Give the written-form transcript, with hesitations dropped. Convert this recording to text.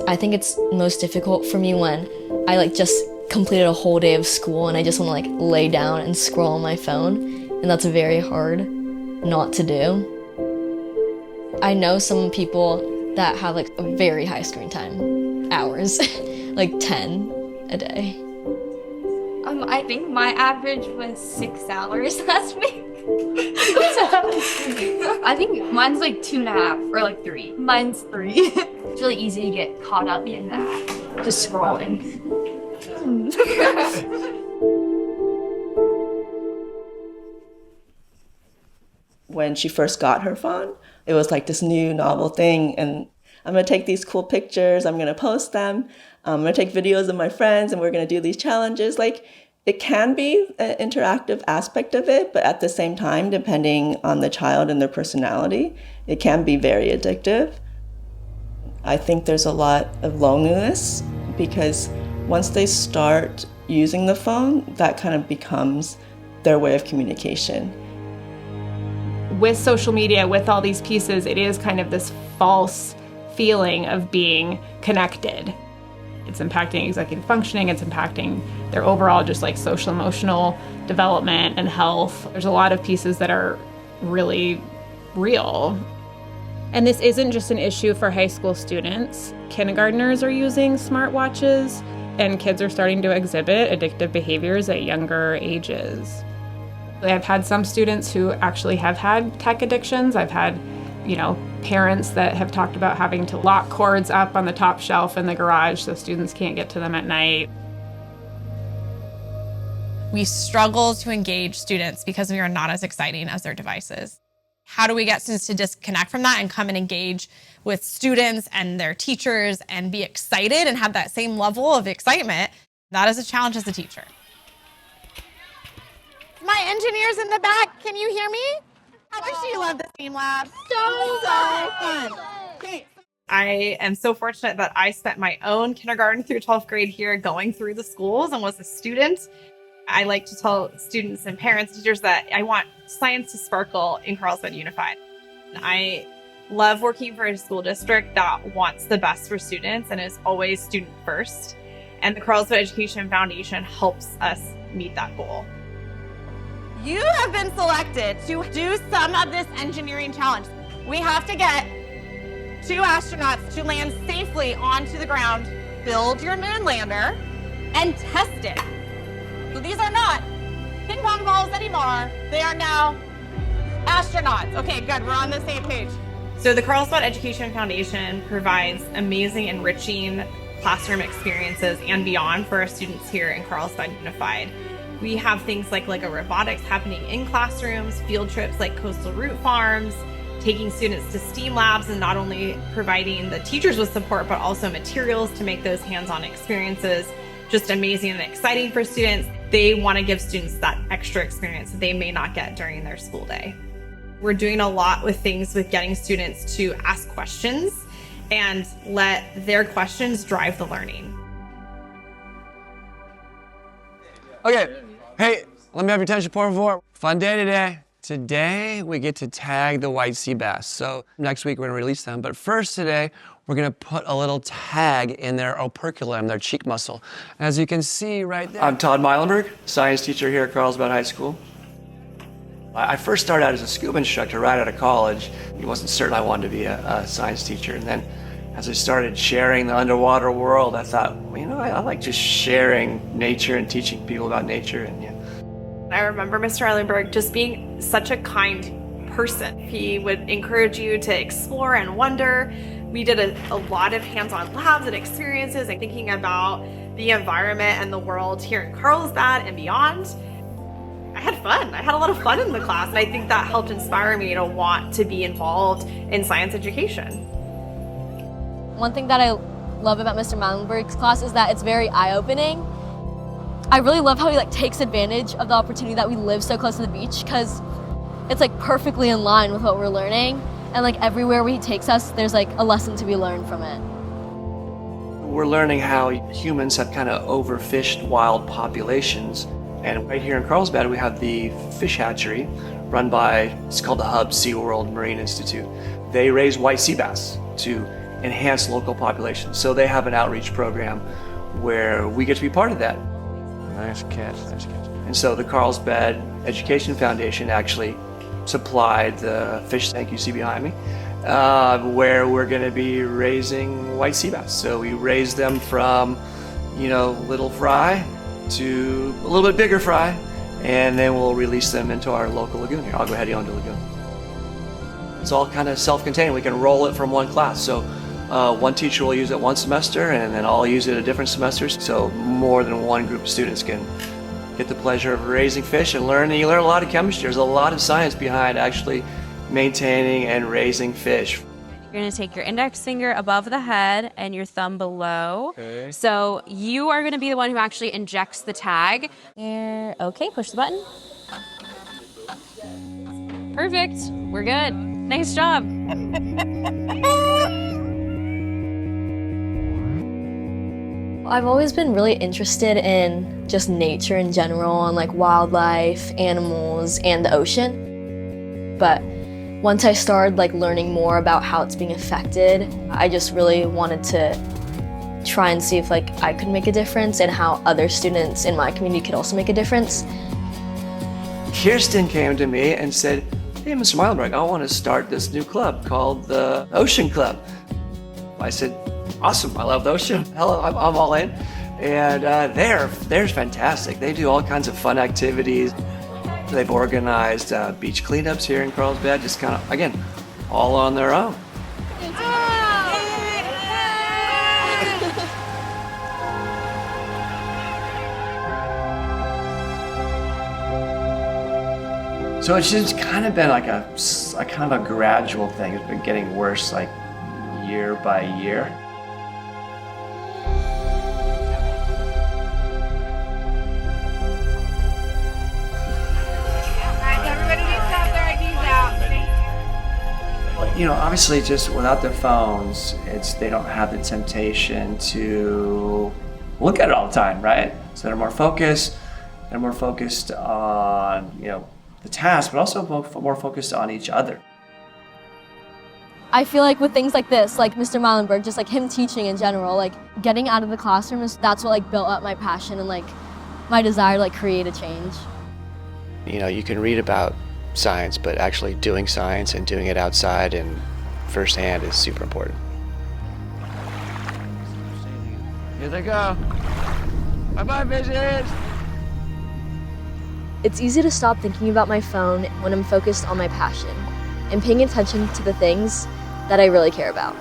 I think it's most difficult for me when I like just completed a whole day of school and I just want to like lay down and scroll on my phone, and that's very hard not to do. I know some people that have like a very high screen time hours, like 10 a day. I think my average was 6 hours last week. I think mine's like 2.5 or like 3. Mine's 3. It's really easy to get caught up in that, just scrolling. When she first got her phone, it was like this new novel thing, and I'm gonna take these cool pictures, I'm gonna post them, I'm gonna take videos of my friends, and we're gonna do these challenges. Like, it can be an interactive aspect of it, but at the same time, depending on the child and their personality, it can be very addictive. I think there's a lot of loneliness because once they start using the phone, that kind of becomes their way of communication. With social media, with all these pieces, it is kind of this false feeling of being connected. It's impacting executive functioning, it's impacting their overall just like social emotional development and health. There's a lot of pieces that are really real. And this isn't just an issue for high school students. Kindergartners are using smartwatches, and kids are starting to exhibit addictive behaviors at younger ages. I've had some students who actually have had tech addictions. I've had, parents that have talked about having to lock cords up on the top shelf in the garage so students can't get to them at night. We struggle to engage students because we are not as exciting as their devices. How do we get students to disconnect from that and come and engage with students and their teachers and be excited and have that same level of excitement? That is a challenge as a teacher. My engineers in the back, can you hear me? How much do you love the STEAM Lab? So fun. I am so fortunate that I spent my own kindergarten through 12th grade here going through the schools and was a student. I like to tell students and parents, teachers that I want science to sparkle in Carlsbad Unified. I love working for a school district that wants the best for students and is always student first. And the Carlsbad Education Foundation helps us meet that goal. You have been selected to do some of this engineering challenge. We have to get 2 astronauts to land safely onto the ground, build your moon lander, and test it. So these are not ping pong balls anymore. They are now astronauts. Okay, good. We're on the same page. So the Carlsbad Education Foundation provides amazing, enriching classroom experiences and beyond for our students here in Carlsbad Unified. We have things like Lego robotics happening in classrooms, field trips like coastal root farms, taking students to STEAM labs and not only providing the teachers with support, but also materials to make those hands-on experiences just amazing and exciting for students. They want to give students that extra experience that they may not get during their school day. We're doing a lot with things with getting students to ask questions and let their questions drive the learning. Okay, hey, let me have your attention, por favor. Fun day today. Today, we get to tag the white sea bass. So next week, we're gonna release them. But first today, we're gonna put a little tag in their operculum, their cheek muscle. As you can see right there. I'm Todd Meilenberg, science teacher here at Carlsbad High School. I first started out as a scuba instructor right out of college. I wasn't certain I wanted to be a science teacher. And then as I started sharing the underwater world, I thought, well, I like just sharing nature and teaching people about nature. And I remember Mr. Eilenberg just being such a kind person. He would encourage you to explore and wonder. We did a lot of hands-on labs and experiences and thinking about the environment and the world here in Carlsbad and beyond. I had fun. I had a lot of fun in the class, and I think that helped inspire me to want to be involved in science education. One thing that I love about Mr. Meilenberg's class is that it's very eye-opening. I really love how he takes advantage of the opportunity that we live so close to the beach, because it's perfectly in line with what we're learning, and everywhere where he takes us, there's a lesson to be learned from it. We're learning how humans have kind of overfished wild populations. And right here in Carlsbad, we have the fish hatchery run by, it's called the Hub SeaWorld Marine Institute. They raise white sea bass to enhance local populations. So they have an outreach program where we get to be part of that. Nice catch, nice catch. And so the Carlsbad Education Foundation actually supplied the fish tank you see behind me, where we're going to be raising white sea bass. So we raise them from, little fry to a little bit bigger fry, and then we'll release them into our local lagoon here, Agua Hedionda Lagoon. It's all kind of self-contained. We can roll it from one class. So one teacher will use it one semester, and then I'll use it at different semesters. So more than one group of students can get the pleasure of raising fish and learn. And you learn a lot of chemistry. There's a lot of science behind actually maintaining and raising fish. You're going to take your index finger above the head and your thumb below. Okay. So you are going to be the one who actually injects the tag. Okay, push the button. Perfect. We're good. Nice job. I've always been really interested in just nature in general and like wildlife, animals, and the ocean. But once I started like learning more about how it's being affected, I just really wanted to try and see if like I could make a difference and how other students in my community could also make a difference. Kirsten came to me and said, "Hey, Mr. Meilenberg, I want to start this new club called the Ocean Club." I said, "Awesome, I love the ocean. Hell, I'm all in." And they're fantastic. They do all kinds of fun activities. They've organized beach cleanups here in Carlsbad, just kind of, again, all on their own. So it's just kind of been like a kind of a gradual thing. It's been getting worse like year by year. Obviously just without their phones, they don't have the temptation to look at it all the time, right? So they're more focused on, the task, but also more focused on each other. I feel like with things like this, like Mr. Meilenberg, just like him teaching in general, like getting out of the classroom, that's what like built up my passion and like my desire to like create a change. You can read about science, but actually doing science and doing it outside and firsthand is super important. Here they go. Bye-bye, fishes. It's easy to stop thinking about my phone when I'm focused on my passion and paying attention to the things that I really care about.